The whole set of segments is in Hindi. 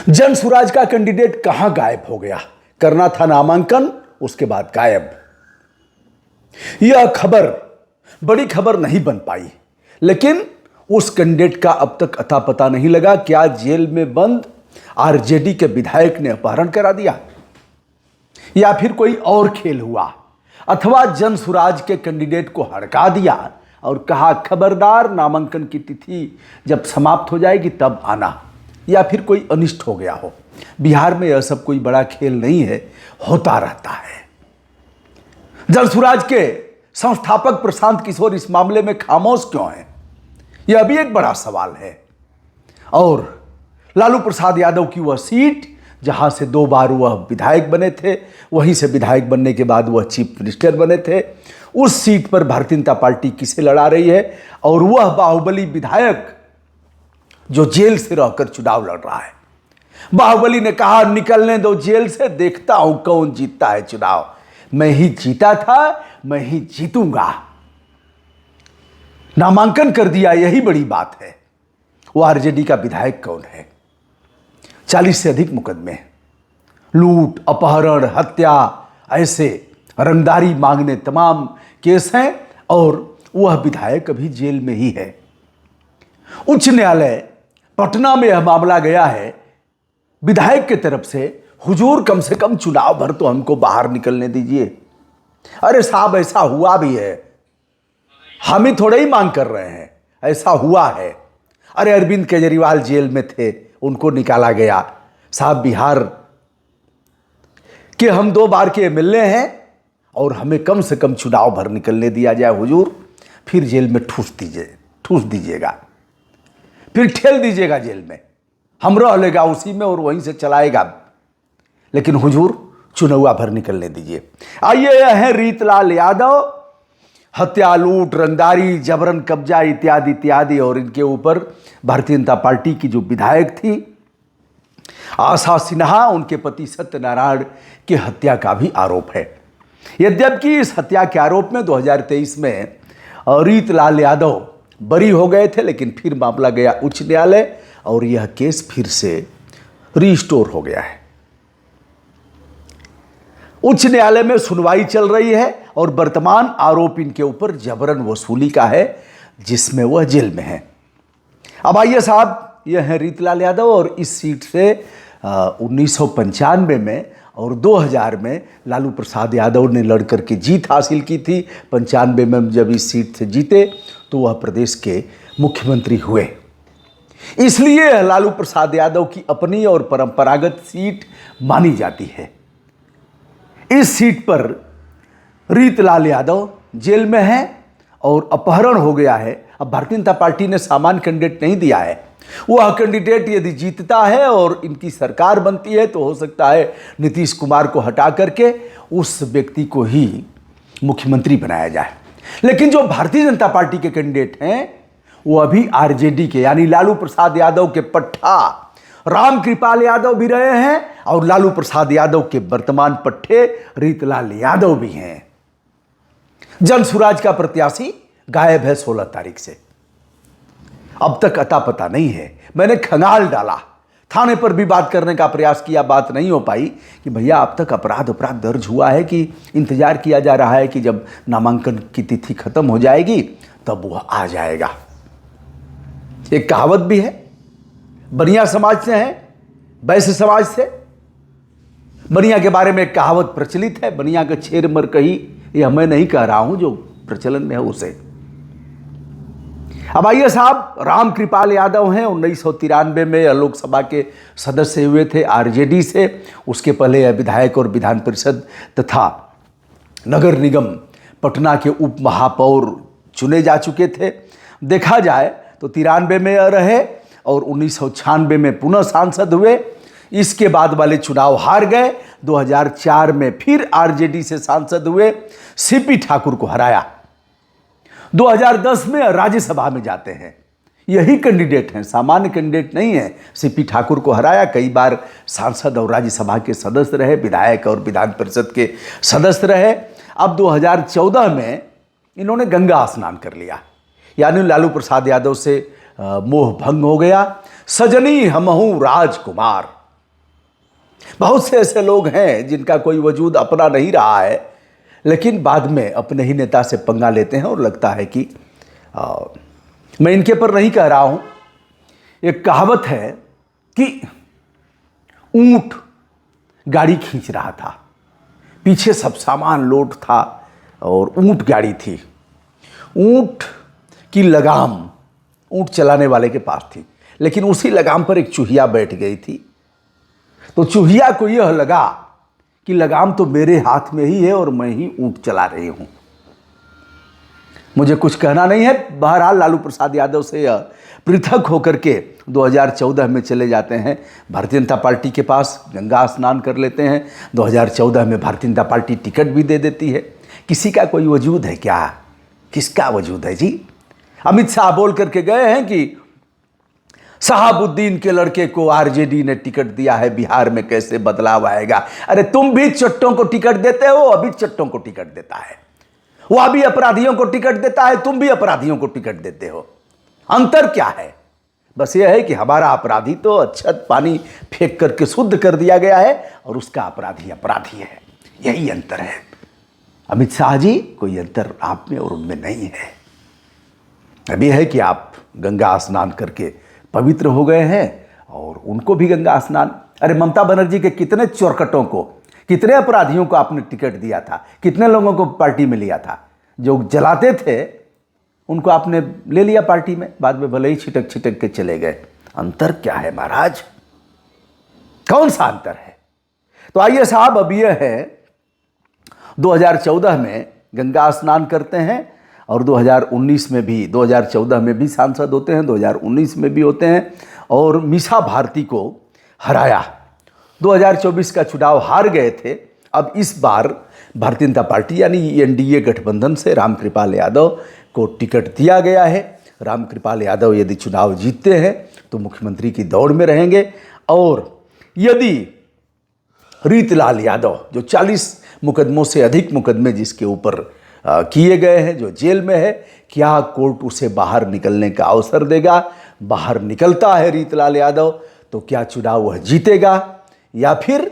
जन स्वराज का कैंडिडेट कहां गायब हो गया? करना था नामांकन, उसके बाद गायब। यह खबर बड़ी खबर नहीं बन पाई, लेकिन उस कैंडिडेट का अब तक अता पता नहीं लगा। क्या जेल में बंद आरजेडी के विधायक ने अपहरण करा दिया, या फिर कोई और खेल हुआ, अथवा जन स्वराज के कैंडिडेट को हड़का दिया और कहा खबरदार नामांकन की तिथि जब समाप्त हो जाएगी तब आना, या फिर कोई अनिष्ट हो गया हो। बिहार में यह सब कोई बड़ा खेल नहीं है, होता रहता है। जन स्वराज के संस्थापक प्रशांत किशोर इस मामले में खामोश क्यों हैं, यह भी एक बड़ा सवाल है। और लालू प्रसाद यादव की वह सीट जहां से 2 बार वह विधायक बने थे, वहीं से विधायक बनने के बाद वह चीफ मिनिस्टर बने थे, उस सीट पर भारतीय जनता पार्टी किसे लड़ा रही है? और वह बाहुबली विधायक जो जेल से रहकर चुनाव लड़ रहा है। बाहुबली ने कहा निकलने दो जेल से, देखता हूं कौन जीतता है चुनाव। मैं ही जीता था, मैं ही जीतूंगा। नामांकन कर दिया, यही बड़ी बात है। वो आरजेडी का विधायक कौन है? 40 से अधिक मुकदमे, लूट, अपहरण, हत्या, ऐसे रंगदारी मांगने तमाम केस हैं, और वह विधायक अभी जेल में ही है। उच्च न्यायालय पटना में यह मामला गया है विधायक के तरफ से, हुजूर कम से कम चुनाव भर तो हमको बाहर निकलने दीजिए। अरे साहब, ऐसा हुआ भी है, हम ही थोड़े ही मांग कर रहे हैं, ऐसा हुआ है। अरे अरविंद केजरीवाल जेल में थे, उनको निकाला गया। साहब, बिहार के हम 2 बार के एमएलए हैं और हमें कम से कम चुनाव भर निकलने दिया जाए हुजूर। फिर जेल में ठूस दीजिएगा, फिर ठेल दीजिएगा जेल में, हम रह लेगा उसी में और वहीं से चलाएगा, लेकिन हुजूर चुनाव भर निकलने दीजिए। आइए, यह है रीतलाल यादव। हत्या, लूट, रंगदारी, जबरन कब्जा इत्यादि इत्यादि, और इनके ऊपर भारतीय जनता पार्टी की जो विधायक थी आशा सिन्हा, उनके पति सत्यनारायण की हत्या का भी आरोप है। यद्यपि इस हत्या के आरोप में 2023 में रीतलाल यादव बरी हो गए थे, लेकिन फिर मामला गया उच्च न्यायालय और यह केस फिर से रिस्टोर हो गया है। उच्च न्यायालय में सुनवाई चल रही है और वर्तमान आरोप इनके ऊपर जबरन वसूली का है, जिसमें वह जेल में है। अब आइए साहब, यह है रीतलाल यादव, और इस सीट से 1995 में और 2000 में लालू प्रसाद यादव ने लड़कर के जीत हासिल की थी। 95 में जब इस सीट से जीते तो वह प्रदेश के मुख्यमंत्री हुए। इसलिए लालू प्रसाद यादव की अपनी और परंपरागत सीट मानी जाती है। इस सीट पर रीतलाल यादव जेल में है और अपहरण हो गया है। अब भारतीय जनता पार्टी ने सामान्य कैंडिडेट नहीं दिया है। वह कैंडिडेट यदि जीतता है और इनकी सरकार बनती है तो हो सकता है नीतीश कुमार को हटा करके उस व्यक्ति को ही मुख्यमंत्री बनाया जाए। लेकिन जो भारतीय जनता पार्टी के कैंडिडेट हैं वो अभी आरजेडी के, यानी लालू प्रसाद यादव के पट्टा रामकृपाल यादव भी रहे हैं और लालू प्रसाद यादव के वर्तमान पट्टे रीतलाल यादव भी हैं। जन स्वराज का प्रत्याशी गायब है 16 तारीख से, अब तक अता पता नहीं है। मैंने खंगाल डाला, थाने पर भी बात करने का प्रयास किया, बात नहीं हो पाई कि भैया अब तक अपराध दर्ज हुआ है कि इंतजार किया जा रहा है कि जब नामांकन की तिथि खत्म हो जाएगी तब वह आ जाएगा। एक कहावत भी है, बनिया समाज से है, वैश्य समाज से। बनिया के बारे में एक कहावत प्रचलित है, बनिया का छेर मर कही, यह मैं नहीं कह रहा हूं, जो प्रचलन में है उसे। अब आइए साहब, रामकृपाल यादव हैं, 1993 में लोकसभा के सदस्य हुए थे आरजेडी से। उसके पहले यह विधायक और विधान परिषद तथा नगर निगम पटना के उप महापौर चुने जा चुके थे। देखा जाए तो 93 में रहे और 1996 में पुनः सांसद हुए। इसके बाद वाले चुनाव हार गए। 2004 में फिर आरजेडी से सांसद हुए, सीपी ठाकुर को हराया। 2010 में राज्यसभा में जाते हैं। यही कैंडिडेट हैं, सामान्य कैंडिडेट नहीं है। सीपी ठाकुर को हराया, कई बार सांसद और राज्यसभा के सदस्य रहे, विधायक और विधान परिषद के सदस्य रहे। अब 2014 में इन्होंने गंगा स्नान कर लिया, यानी लालू प्रसाद यादव से मोह भंग हो गया। सजनी हमहू राजकुमार, बहुत से ऐसे लोग हैं जिनका कोई वजूद अपना नहीं रहा है, लेकिन बाद में अपने ही नेता से पंगा लेते हैं और लगता है कि मैं इनके पर नहीं कह रहा हूँ। एक कहावत है कि ऊंट गाड़ी खींच रहा था, पीछे सब सामान लोड था और ऊंट गाड़ी थी। ऊंट की लगाम ऊंट चलाने वाले के पास थी, लेकिन उसी लगाम पर एक चूहिया बैठ गई थी। तो चूहिया को यह लगा कि लगाम तो मेरे हाथ में ही है और मैं ही ऊंट चला रही हूं। मुझे कुछ कहना नहीं है। बहरहाल लालू प्रसाद यादव से यह पृथक होकर के 2014 में चले जाते हैं भारतीय जनता पार्टी के पास, गंगा स्नान कर लेते हैं। 2014 में भारतीय जनता पार्टी टिकट भी दे देती है। किसी का कोई वजूद है क्या? किसका वजूद है जी? अमित शाह बोल करके गए हैं कि शहाबुद्दीन के लड़के को आरजेडी ने टिकट दिया है, बिहार में कैसे बदलाव आएगा। अरे तुम भी चट्टों को टिकट देते हो, अभी चट्टों को टिकट देता है। वह भी अपराधियों को टिकट देता है, तुम भी अपराधियों को टिकट देते हो। अंतर क्या है? बस यह है कि हमारा अपराधी तो अच्छत पानी फेंक करके शुद्ध कर दिया गया है और उसका अपराधी अपराधी है। यही अंतर है। अमित शाह जी, कोई अंतर आप में और उनमें नहीं है। अब यह है कि आप गंगा स्नान करके पवित्र हो गए हैं और उनको भी गंगा स्नान। अरे ममता बनर्जी के कितने चोरकटों को, कितने अपराधियों को आपने टिकट दिया था, कितने लोगों को पार्टी में लिया था। जो जलाते थे उनको आपने ले लिया पार्टी में, बाद में भले ही छिटक छिटक के चले गए। अंतर क्या है महाराज? कौन सा अंतर है? तो आइए साहब, अब यह है 2014 में गंगा स्नान करते हैं और 2019 में भी, 2014 में भी सांसद होते हैं, 2019 में भी होते हैं और मीसा भारती को हराया। 2024 का चुनाव हार गए थे। अब इस बार भारतीय जनता पार्टी यानी एनडीए गठबंधन से रामकृपाल यादव को टिकट दिया गया है। रामकृपाल यादव यदि चुनाव जीतते हैं तो मुख्यमंत्री की दौड़ में रहेंगे और यदि रीतलाल यादव, जो 40 मुकदमों से अधिक मुकदमे जिसके ऊपर किए गए हैं, जो जेल में है, क्या कोर्ट उसे बाहर निकलने का अवसर देगा? बाहर निकलता है रीतलाल यादव तो क्या चुनाव वह जीतेगा या फिर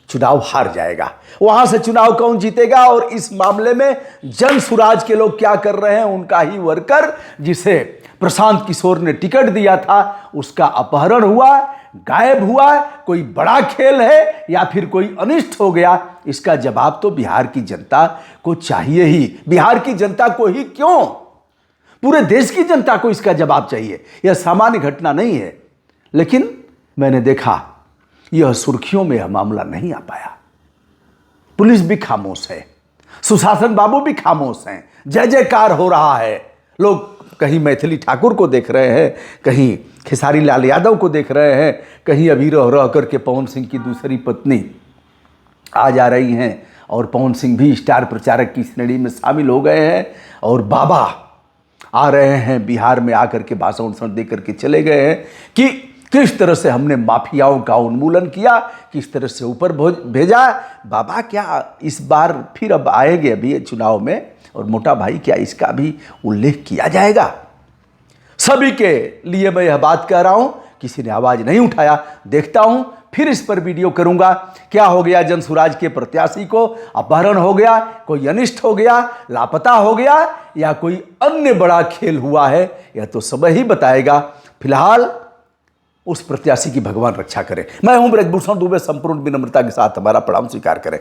चुनाव हार जाएगा? वहां से चुनाव कौन जीतेगा? और इस मामले में जन सुराज के लोग क्या कर रहे हैं? उनका ही वर्कर जिसे प्रशांत किशोर ने टिकट दिया था, उसका अपहरण हुआ, गायब हुआ। कोई बड़ा खेल है या फिर कोई अनिष्ट हो गया? इसका जवाब तो बिहार की जनता को चाहिए ही। बिहार की जनता को ही क्यों, पूरे देश की जनता को इसका जवाब चाहिए। यह सामान्य घटना नहीं है। लेकिन मैंने देखा यह सुर्खियों में यह मामला नहीं आ पाया। पुलिस भी खामोश है, सुशासन बाबू भी खामोश हैं। जय जयकार हो रहा है। लोग कहीं मैथिली ठाकुर को देख रहे हैं, कहीं खेसारी लाल यादव को देख रहे हैं, कहीं अभी रह रह करके पवन सिंह की दूसरी पत्नी आ जा रही हैं और पवन सिंह भी स्टार प्रचारक की श्रेणी में शामिल हो गए हैं और बाबा आ रहे हैं बिहार में, आकर के भाषण दे करके चले गए हैं कि किस तरह से हमने माफियाओं का उन्मूलन किया, किस तरह से ऊपर भेजा। बाबा क्या इस बार फिर अब आएंगे अभी चुनाव में? और मोटा भाई, क्या इसका भी उल्लेख किया जाएगा? सभी के लिए मैं यह बात कह रहा हूं, किसी ने आवाज नहीं उठाया। देखता हूं, फिर इस पर वीडियो करूंगा। क्या हो गया जनसुराज के प्रत्याशी को? अपहरण हो गया, कोई अनिष्ट हो गया, लापता हो गया या कोई अन्य बड़ा खेल हुआ है? यह तो समय ही बताएगा। फिलहाल उस प्रत्याशी की भगवान रक्षा करे। मैं हूं ब्रजभूषण दुबे, संपूर्ण विनम्रता के साथ हमारा प्रणाम स्वीकार करें।